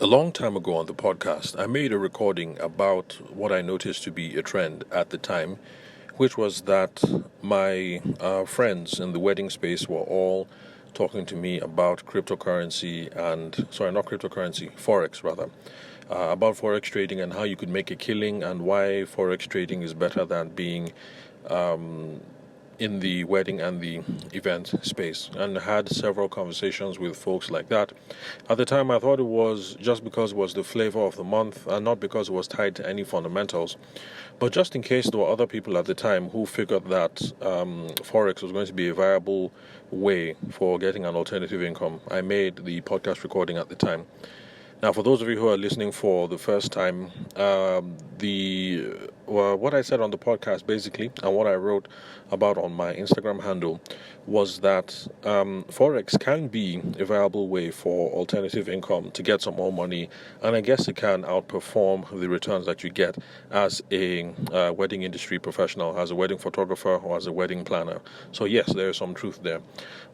A long time ago on the podcast, I made a recording about what I noticed to be a trend at the time, which was that my friends in the wedding space were all talking to me about cryptocurrency not cryptocurrency, forex rather, about forex trading and how you could make a killing and why forex trading is better than being in the wedding and the event space, and had several conversations with folks like that. At the time, I thought it was just because it was the flavor of the month and not because it was tied to any fundamentals. But just in case there were other people at the time who figured that Forex was going to be a viable way for getting an alternative income, I made the podcast recording at the time. Now, for those of you who are listening for the first time, what I said on the podcast basically, and what I wrote about on my Instagram handle, was that forex can be a viable way for alternative income to get some more money, and I guess it can outperform the returns that you get as a wedding industry professional, as a wedding photographer, or as a wedding planner. So yes, there is some truth there,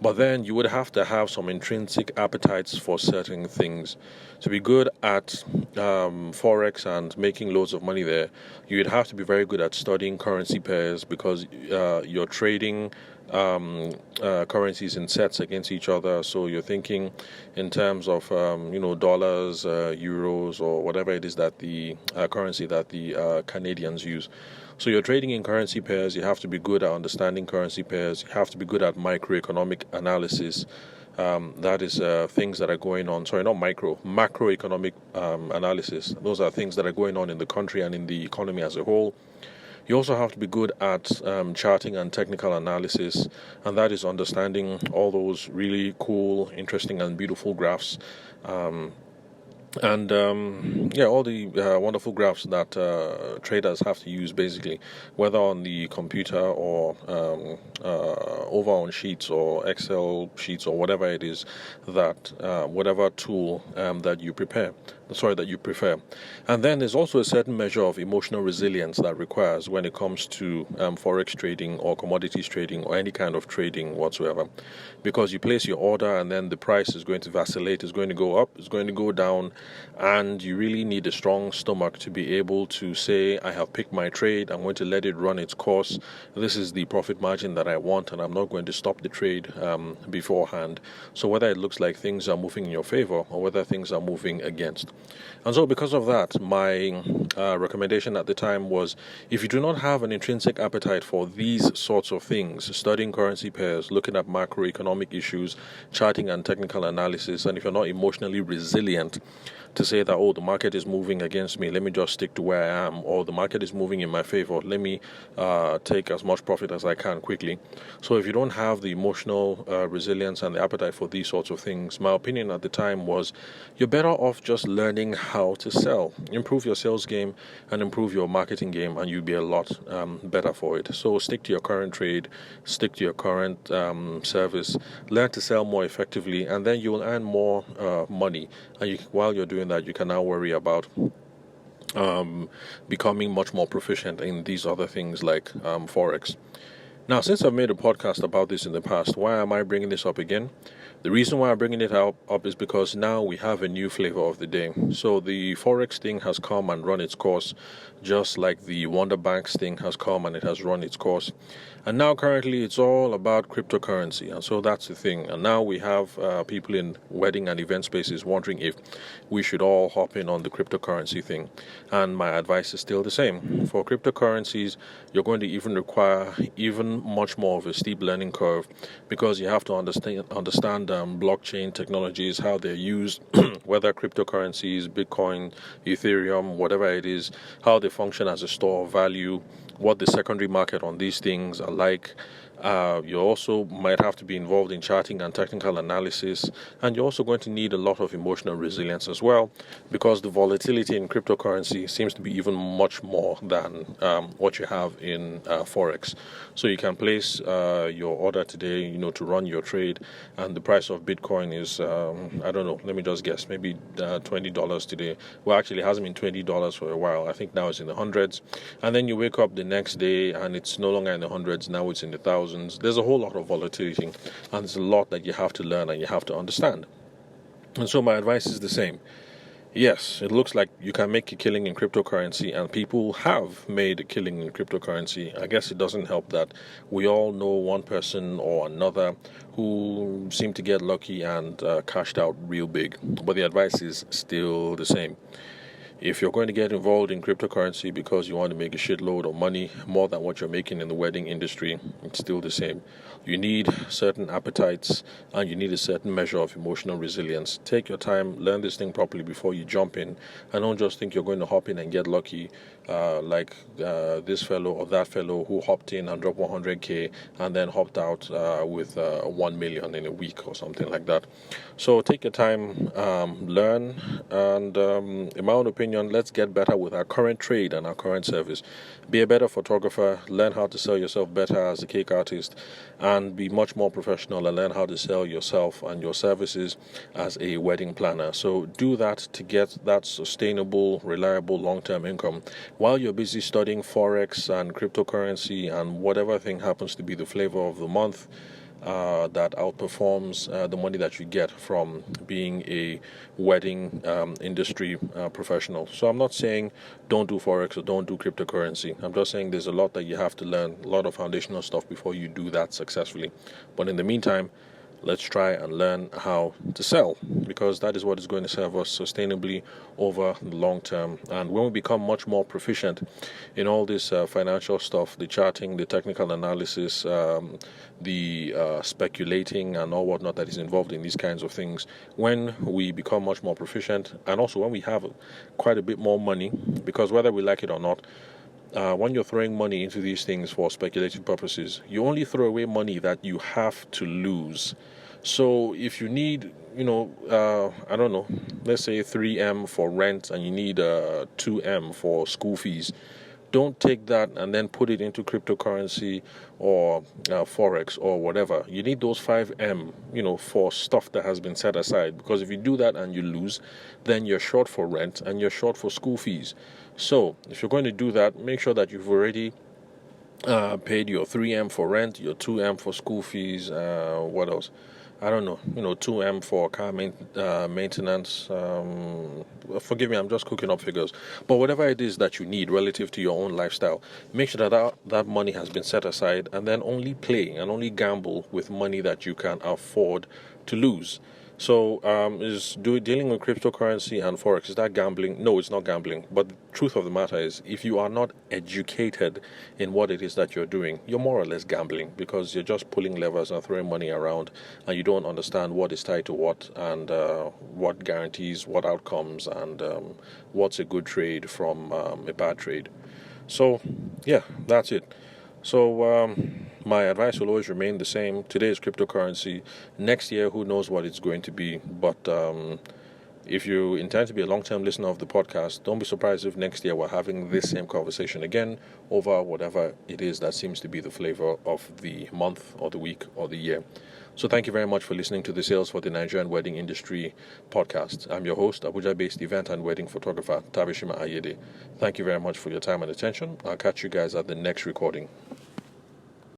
but then you would have to have some intrinsic appetites for certain things. To be good at forex and making loads of money there, you'd have to be very good at studying currency pairs, because you're trading currencies in sets against each other. So you're thinking in terms of dollars, euros, or whatever it is that the currency that the Canadians use. So you're trading in currency pairs. You have to be good at understanding currency pairs. You have to be good at microeconomic analysis. That is things that are going on. Sorry, not macroeconomic analysis. Those are things that are going on in the country and in the economy as a whole. You also have to be good at charting and technical analysis, and that is understanding all those really cool, interesting, and beautiful graphs. All the wonderful graphs that traders have to use, basically, whether on the computer or over on sheets or Excel sheets or whatever it is that whatever tool that you prefer. And then there's also a certain measure of emotional resilience that requires when it comes to forex trading or commodities trading or any kind of trading whatsoever, because you place your order and then the price is going to vacillate, it's going to go up, it's going to go down, and you really need a strong stomach to be able to say, I have picked my trade, I'm going to let it run its course, this is the profit margin that I want, and I'm not going to stop the trade beforehand. So whether it looks like things are moving in your favor or whether things are moving against. And so because of that, my recommendation at the time was, if you do not have an intrinsic appetite for these sorts of things, studying currency pairs, looking at macroeconomic issues, charting and technical analysis, and if you're not emotionally resilient to say that, the market is moving against me, let me just stick to where I am, or the market is moving in my favor, let me take as much profit as I can quickly. So if you don't have the emotional resilience and the appetite for these sorts of things, my opinion at the time was, you're better off just learning how to sell. Improve your sales game and improve your marketing game, and you'll be a lot better for it. So stick to your current trade, stick to your current service, learn to sell more effectively, and then you will earn more money. And while you're doing that, you can now worry about becoming much more proficient in these other things like forex. Now, since I've made a podcast about this in the past, why am I bringing this up again? The reason why I'm bringing it up is because now we have a new flavor of the day. So the Forex thing has come and run its course, just like the Wonder Banks thing has come and it has run its course. And now currently it's all about cryptocurrency. And so that's the thing. And now we have people in wedding and event spaces wondering if we should all hop in on the cryptocurrency thing. And my advice is still the same. For cryptocurrencies, you're going to require much more of a steep learning curve, because you have to understand blockchain technologies, how they're used, whether cryptocurrencies, Bitcoin, Ethereum, whatever it is, how they function as a store of value, what the secondary market on these things are like. You also might have to be involved in charting and technical analysis, and you're also going to need a lot of emotional resilience as well, because the volatility in cryptocurrency seems to be even much more than what you have in forex. So you can place your order today, to run your trade, and the price of Bitcoin is I don't know, let me just guess, maybe $20 today. Well, actually, it hasn't been $20 for a while. I think now it's in the hundreds, and then you wake up the next day and it's no longer in the hundreds. Now it's in the thousands. There's a whole lot of volatility, and there's a lot that you have to learn and you have to understand. And so my advice is the same. Yes, it looks like you can make a killing in cryptocurrency, and people have made a killing in cryptocurrency. I guess it doesn't help that we all know one person or another who seemed to get lucky and cashed out real big. But the advice is still the same. If you're going to get involved in cryptocurrency because you want to make a shitload of money, more than what you're making in the wedding industry, it's still the same. You need certain appetites and you need a certain measure of emotional resilience. Take your time, learn this thing properly before you jump in, and don't just think you're going to hop in and get lucky like this fellow or that fellow who hopped in and dropped 100k and then hopped out with 1 million in a week or something like that. So take your time, learn, and in my own opinion, let's get better with our current trade and our current service. Be a better photographer, learn how to sell yourself better as a cake artist, and be much more professional and learn how to sell yourself and your services as a wedding planner. So do that to get that sustainable, reliable, long-term income while you're busy studying forex and cryptocurrency and whatever thing happens to be the flavor of the month. That outperforms the money that you get from being a wedding industry professional. So I'm not saying don't do forex or don't do cryptocurrency. I'm just saying there's a lot that you have to learn, a lot of foundational stuff before you do that successfully. But in the meantime, let's try and learn how to sell, because that is what is going to serve us sustainably over the long term. And when we become much more proficient in all this financial stuff, the charting, the technical analysis, the speculating and all whatnot that is involved in these kinds of things, when we become much more proficient, and also when we have quite a bit more money, because whether we like it or not, when you're throwing money into these things for speculative purposes, you only throw away money that you have to lose. So if you need, I don't know, let's say 3M for rent and you need 2M for school fees, don't take that and then put it into cryptocurrency or forex or whatever. You need those 5M, for stuff that has been set aside. Because if you do that and you lose, then you're short for rent and you're short for school fees. So if you're going to do that, make sure that you've already paid your 3M for rent, your 2M for school fees, what else? I don't know, 2M for car maintenance. Forgive me, I'm just cooking up figures. But whatever it is that you need relative to your own lifestyle, make sure that money has been set aside, and then only play and only gamble with money that you can afford to lose. So, dealing with cryptocurrency and forex, is that gambling? No, it's not gambling. But the truth of the matter is, if you are not educated in what it is that you're doing, you're more or less gambling, because you're just pulling levers and throwing money around, and you don't understand what is tied to what, and what guarantees what outcomes, and what's a good trade from a bad trade. So, yeah, that's it. So, my advice will always remain the same. Today is cryptocurrency. Next year, who knows what it's going to be. But if you intend to be a long-term listener of the podcast, don't be surprised if next year we're having this same conversation again over whatever it is that seems to be the flavor of the month or the week or the year. So thank you very much for listening to the Sales for the Nigerian Wedding Industry podcast. I'm your host, Abuja-based event and wedding photographer, Tabishima Ayede. Thank you very much for your time and attention. I'll catch you guys at the next recording.